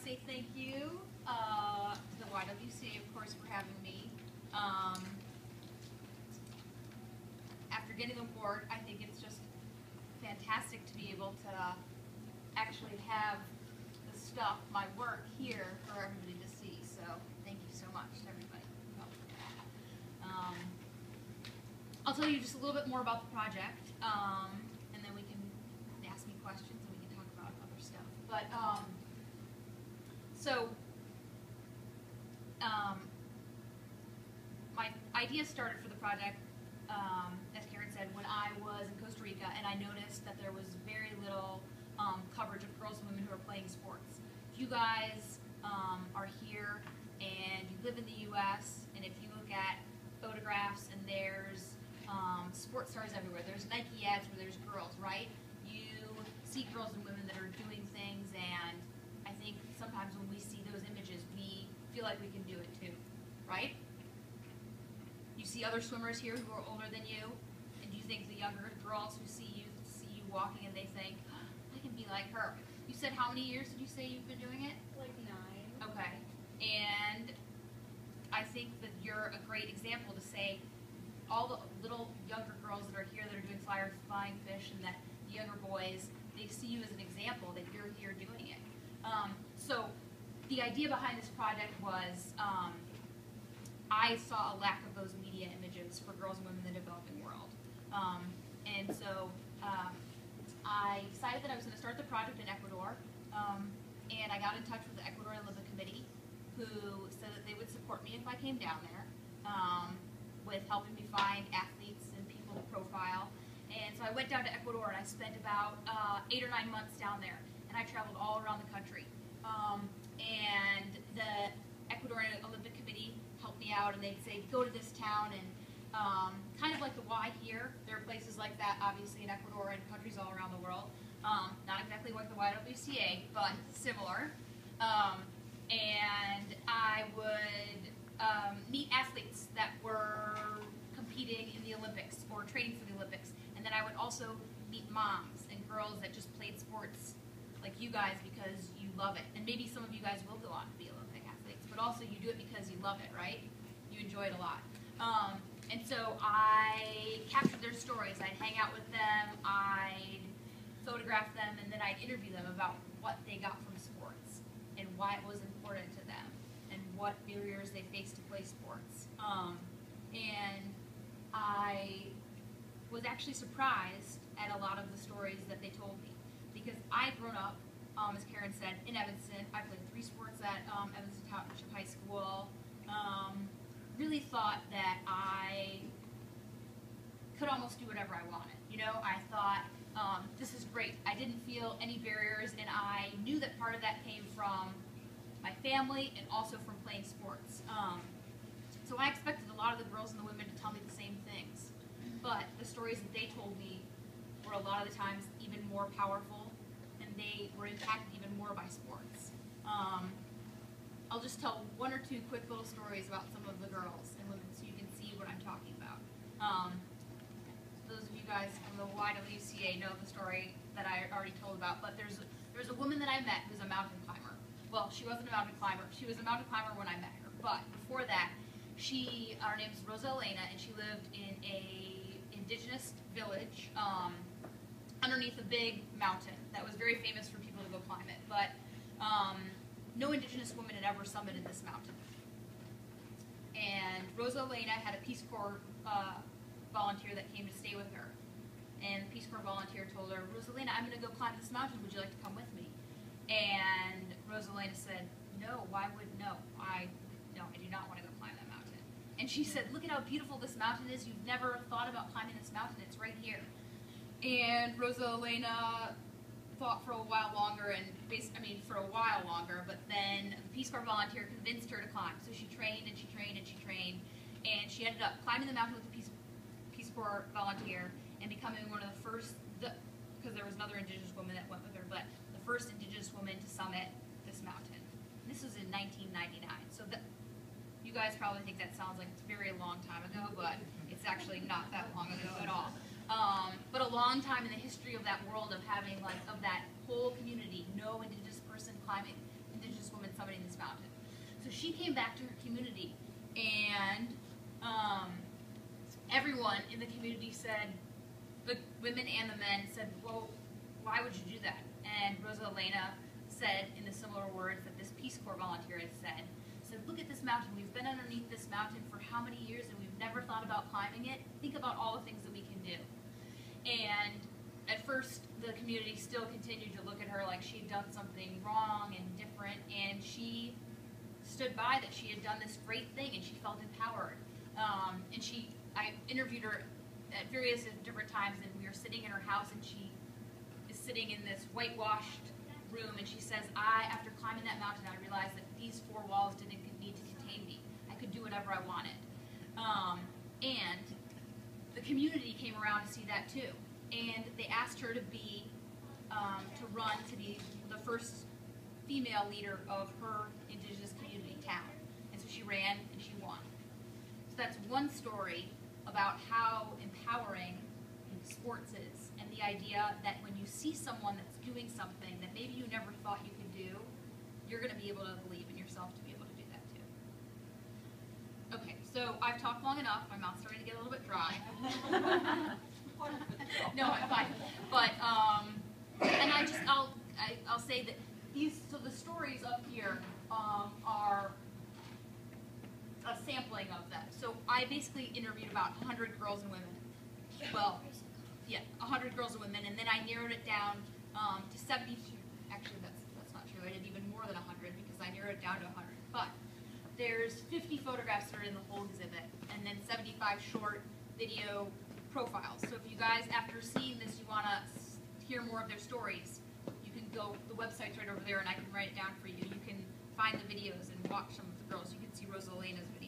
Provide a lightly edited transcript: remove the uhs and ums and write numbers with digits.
say thank you to the YWCA, of course, for having me. After getting on board, I think it's just fantastic to be able to actually have the stuff, my work here for everybody to see. So thank you so much to everybody. I'll tell you just a little bit more about the project, and then we can ask me questions and we can talk about other stuff. But my idea started for the project, as Karen said, when I was in Costa Rica, and I noticed that there was very little coverage of girls and women who are playing sports. If you guys are here and you live in the U.S., and if you look at photographs and there's sports stars everywhere, there's Nike ads where there's girls, right? You see girls and women that are doing things, and I think sometimes when we see those images, we feel like we can do it too, right? You see other swimmers here who are older than you, and you think the younger girls who see you walking and they think, oh, I can be like her. You said how many years did you say you've been doing it? Like 9. Okay. And I think that you're a great example to say all the little younger girls that are here that are doing flying fish, and that the younger boys, they see you as an example that you're here doing it. So the idea behind this project was I saw a lack of those media images for girls and women in the developing world. And so I decided that I was going to start the project in Ecuador, and I got in touch with the Ecuadorian Olympic Committee, who said that they would support me if I came down there with helping me find athletes and people to profile. And so I went down to Ecuador, and I spent about 8 or 9 months down there, and I traveled all around the country. And the Ecuadorian Olympic Committee helped me out, and they'd say, go to this town, and kind of like the Y here, there are places like that, obviously, in Ecuador and countries all around the world. Not exactly like the YWCA, but similar. And I would meet athletes that were competing in the Olympics or training for the Olympics. And then I would also meet moms and girls that just played sports like you guys because you love it. And maybe some of you guys will go on to be Olympic athletes, but also you do it because you love it, right? You enjoy it a lot. And so I captured their stories. I'd hang out with them, I'd photograph them, and then I'd interview them about what they got from sports and why it was important to them and what barriers they faced to play sports. And I was actually surprised at a lot of the stories that they told me, because I'd grown up, as Karen said, in Evanston. I played 3 sports at Evanston Township High School. Really thought that I could almost do whatever I wanted. You know, I thought, this is great. I didn't feel any barriers, and I knew that part of that came from my family and also from playing sports. So I expected a lot of the girls and the women to tell me the same things, but the stories that they told me were a lot of the times even more powerful, and they were impacted even more by sports. I'll just tell 1 or 2 quick little stories about some of the girls and women so you can see what I'm talking about. Those of you guys from the YWCA know the story that I already told about, but there's a woman that I met who's a mountain climber. Well, she wasn't a mountain climber. She was a mountain climber when I met her, but before that, her name is Rosa Elena, and she lived in a indigenous village underneath a big mountain that was very famous for people to go climb it, but no indigenous woman had ever summited this mountain. And Rosa Elena had a Peace Corps volunteer that came to stay with her. And the Peace Corps volunteer told her, Rosalina, I'm going to go climb this mountain. Would you like to come with me? And Rosalina said, no, I do not want to go climb that mountain. And she said, look at how beautiful this mountain is. You've never thought about climbing this mountain. It's right here. And Rosalina thought for a while longer, but then the Peace Corps volunteer convinced her to climb. So she trained and she trained and she trained, and she ended up climbing the mountain with the Peace Corps volunteer and becoming one of the first, because there was another indigenous woman that went with her, but the first indigenous woman to summit this mountain. And this was in 1999. So you guys probably think that sounds like it's a very long time ago, but it's actually not that long ago at all. But a long time in the history of that world of having, of that whole community, no indigenous person climbing, indigenous woman So she came back to her community, and everyone in the community said, the women and the men said, well, why would you do that? And Rosa Elena said in the similar words that this Peace Corps volunteer had said, look at this mountain. We've been underneath this mountain for how many years and we've never thought about climbing it? Think about all the things that we can do. And at first, the community still continued to look at her like she had done something wrong and different, and she stood by that she had done this great thing and she felt empowered. I interviewed her at various different times, and we were sitting in her house, and she is sitting in this whitewashed room, and she says, after climbing that mountain, I realized that these 4 walls didn't need to contain me. I could do whatever I wanted. And the community came around to see that too. And they asked her to be, to be the first female leader of her indigenous community town. And so she ran and she won. So that's one story about how empowering sports is, and the idea that when you see someone that's doing something that maybe you never thought you could do, you're going to be able to believe in yourself to be able to do that too. Okay, so I've talked long enough. My mouth's starting to get a little bit dry. No, I'm fine. But and I'll say that the stories up here are a sampling of that. So I basically interviewed about 100 girls and women. Well, yeah, 100 girls and women, and then I narrowed it down to 72. Actually, that's not true. I did even more than 100 because I narrowed it down to 100. But there's 50 photographs that are in the whole exhibit, and then 75 short video profiles. So if you guys, after seeing this, you want to hear more of their stories, you can go, the website's right over there, and I can write it down for you. You can find the videos and watch some of the girls. You can see Rosa Elena's video.